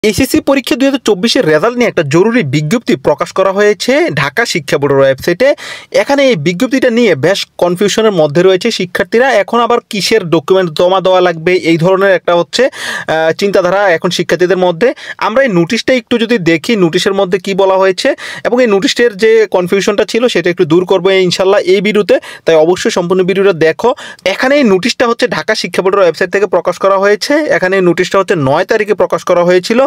SSC পরীক্ষা 2024 result নিয়ে একটা জরুরি বিজ্ঞপ্তি প্রকাশ করা হয়েছে ঢাকা শিক্ষা বোর্ডের ওয়েবসাইটে। এখানে এই বিজ্ঞপ্তিটা নিয়ে বেশ কনফিউশনের মধ্যে রয়েছে শিক্ষার্থীরা। এখন আবার কিসের ডকুমেন্ট জমা দেওয়া লাগবে, এই ধরনের একটা চিন্তাধারা এখন শিক্ষার্থীদের মধ্যে। আমরা এই নোটিশটা একটু যদি দেখি, নোটিশের মধ্যে কি বলা হয়েছে এবং এই নোটিশের যে কনফিউশনটা ছিল সেটা একটু দূর করবো ইনশাল্লাহ এই ভিডিওতে। তাই অবশ্যই সম্পূর্ণ ভিডিওটা দেখো। এখানে এই নোটিশটা ঢাকা শিক্ষা বোর্ডের ওয়েবসাইট থেকে প্রকাশ করা হয়েছে। এখানে এই নোটিশটা 9 তারিখে প্রকাশ করা হয়েছিল।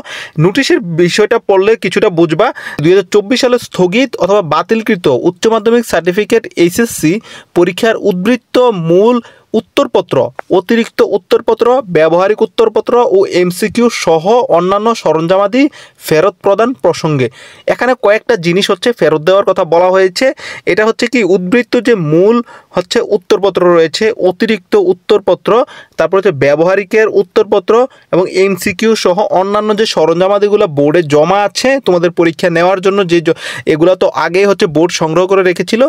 নোটিশের বিষয়টা পড়লে কিছুটা বুঝবা। 2024 সালে স্থগিত অথবা বাতিলকৃত উচ্চ মাধ্যমিক সার্টিফিকেট এইচএসসি পরীক্ষার উদ্বৃত্ত মূল উত্তরপত্র, অতিরিক্ত উত্তরপত্র, ব্যবহারিক উত্তরপত্র ও এমসিকিউ সহ অন্যান্য সরঞ্জামাদি ফেরত প্রদান প্রসঙ্গে এখানে কয়েকটা জিনিস ফেরত দেওয়ার কথা বলা হয়েছে। এটা কি উদ্বৃত্ত যে মূল উত্তরপত্র রয়েছে, অতিরিক্ত উত্তরপত্র, তারপর ব্যবহারিকের উত্তরপত্র এবং এমসিকিউ সহ অন্যান্য যে সরঞ্জামাদিগুলো বোর্ডে জমা আছে তোমাদের পরীক্ষা নেওয়ার জন্য, যে এগুলো তো আগেই বোর্ড সংগ্রহ করে রেখেছিল,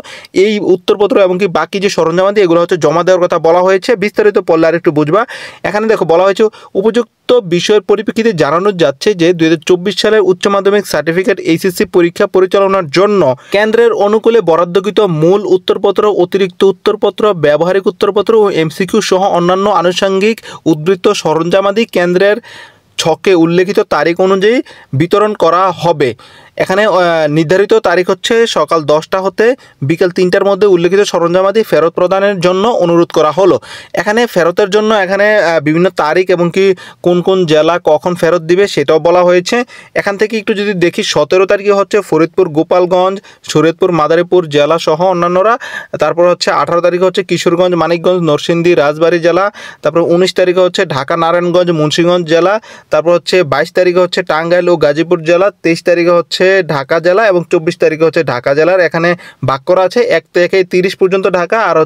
এই উত্তরপত্র এবং কি বাকি যে সরঞ্জামাদি এগুলো জমা দেওয়ার কথা বলা হয়েছে। বিস্তারিত পড়লে আর একটু বুঝবা। এখানে দেখো বলা হয়েছে উপযুক্ত বিষয়ের পরিপ্রেক্ষিতে জানানো যাচ্ছে যে 2024 সালের উচ্চ মাধ্যমিক সার্টিফিকেট এইচএসসি পরীক্ষা পরিচালনার জন্য কেন্দ্রের অনুকূলে বরাদ্দকৃত মূল উত্তরপত্র, অতিরিক্ত উত্তরপত্র, ব্যবহারিক উত্তরপত্র ও এমসিকিউ সহ অন্যান্য আনুষঙ্গিক উদ্বৃত্ত সরঞ্জামাদি কেন্দ্রের ছকে উল্লেখিত তারিখ অনুযায়ী বিতরণ করা হবে। এখানে নির্ধারিত তারিখ সকাল 10টা হতে বিকেল 3টার মধ্যে উল্লেখিত সরঞ্জামাদি ফেরত প্রদানের জন্য অনুরোধ করা হলো। এখানে ফেরতের জন্য এখানে বিভিন্ন তারিখ এবং কি কোন কোন জেলা কখন ফেরত দিবে সেটাও বলা হয়েছে। এখান থেকে একটু যদি দেখি, 17 তারিখে ফরিদপুর, গোপালগঞ্জ, শরীয়তপুর, মাদারীপুর জেলা সহ অন্যান্যরা। তারপর 18 তারিখে কিশোরগঞ্জ, মানিকগঞ্জ, নরসিংদী, রাজবাড়ী জেলা। তারপর 19 তারিখে ঢাকা, নারায়ণগঞ্জ, মুন্সিগঞ্জ জেলা। তারপর 22 তারিখে টাঙ্গাইল ও গাজীপুর জেলা। 23 তারিখে ঢাকা জেলা এবং 24 তারিখে ঢাকা জেলার। এখানে ভাগ করা আছে 1 থেকে 30 পর্যন্ত ঢাকা, আর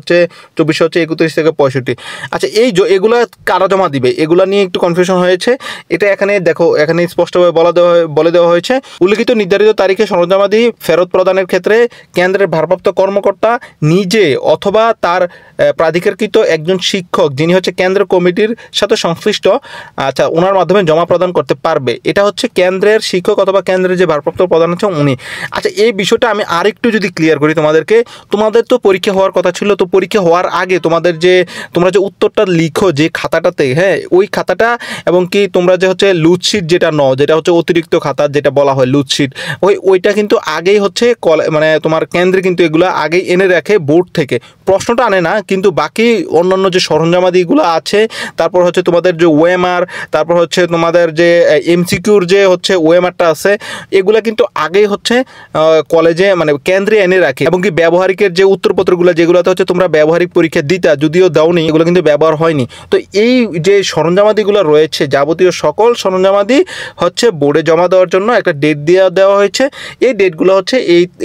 24 31 থেকে 65। আচ্ছা, এগুলো কারা জমা দিবে এগুলো নিয়ে একটু কনফিউশন হয়েছে। এটা এখানে দেখো, এখানে স্পষ্টভাবে বলে দেওয়া হয়েছে উল্লেখিত নির্ধারিত তারিখে সরঞ্জামাদি ফেরত প্রদানের ক্ষেত্রে কেন্দ্রের ভারপ্রাপ্ত কর্মকর্তা নিজে অথবা তার প্রাধিকারকৃত একজন শিক্ষক যিনি কেন্দ্র কমিটির সাথে সংশ্লিষ্ট, আচ্ছা, ওনার মাধ্যমে জমা প্রদান করতে পারবে। এটা কেন্দ্রের শিক্ষক অথবা কেন্দ্রের যে ভারপ্রাপ্ত প্রধান আছে উনি। আচ্ছা, এই বিষয়টা আমি আরেকটু যদি ক্লিয়ার করি তোমাদেরকে। তোমাদের তো পরীক্ষা হওয়ার কথা ছিল, তো পরীক্ষা হওয়ার আগে তোমরা যে উত্তরটা লিখো যে খাতাটাতে, হ্যাঁ, ওই খাতাটা এবং কি তোমরা যে লুজশিট যেটা নাও, যেটা অতিরিক্ত খাতা যেটা বলা হয় লুজশিট, ওইটা কিন্তু আগেই মানে তোমার কেন্দ্রে কিন্তু এগুলো আগেই এনে রাখে বোর্ড থেকে। প্রশ্নটা আনে না, কিন্তু বাকি অন্যান্য যে সরঞ্জামাদিগুলো আছে, তারপর তোমাদের যে ওএমআর, তারপর তোমাদের যে এমসিকিউর যে ওএমআরটা আছে, এগুলা কিন্তু আগেই কলেজে মানে কেন্দ্রে এনে রাখে। এবং কি ব্যবহারিকের যে উত্তরপত্রগুলো যেগুলোতে তোমরা ব্যবহারিক পরীক্ষা দিতা, যদিও দাওনি, এগুলো কিন্তু ব্যবহার হয়নি। তো এই যে সরঞ্জামাদিগুলো রয়েছে, যাবতীয় সকল সরঞ্জামাদি বোর্ডে জমা দেওয়ার জন্য একটা ডেট দেওয়া হয়েছে। এই ডেটগুলো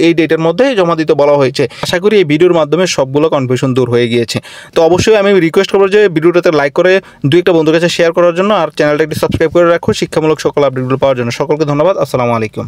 এই ডেটের মধ্যে জমা দিতে বলা হয়েছে। আশা করি এই ভিডিওর মাধ্যমে সবগুলো কনফিউশন দূর হয়ে গিয়েছে। তো অবশ্যই আমি রিকোয়েস্ট করবো যে ভিডিওটাতে লাইক করে 2-1টা বন্ধুর কাছে শেয়ার করার জন্য, আর চ্যানেলটা একটু সাবস্ক্রাইব করে রাখো শিক্ষামূলক সকল আপডেটগুলো পাওয়ার জন্য। সকলকে ধন্যবাদ। আসসালামু আলাইকুম।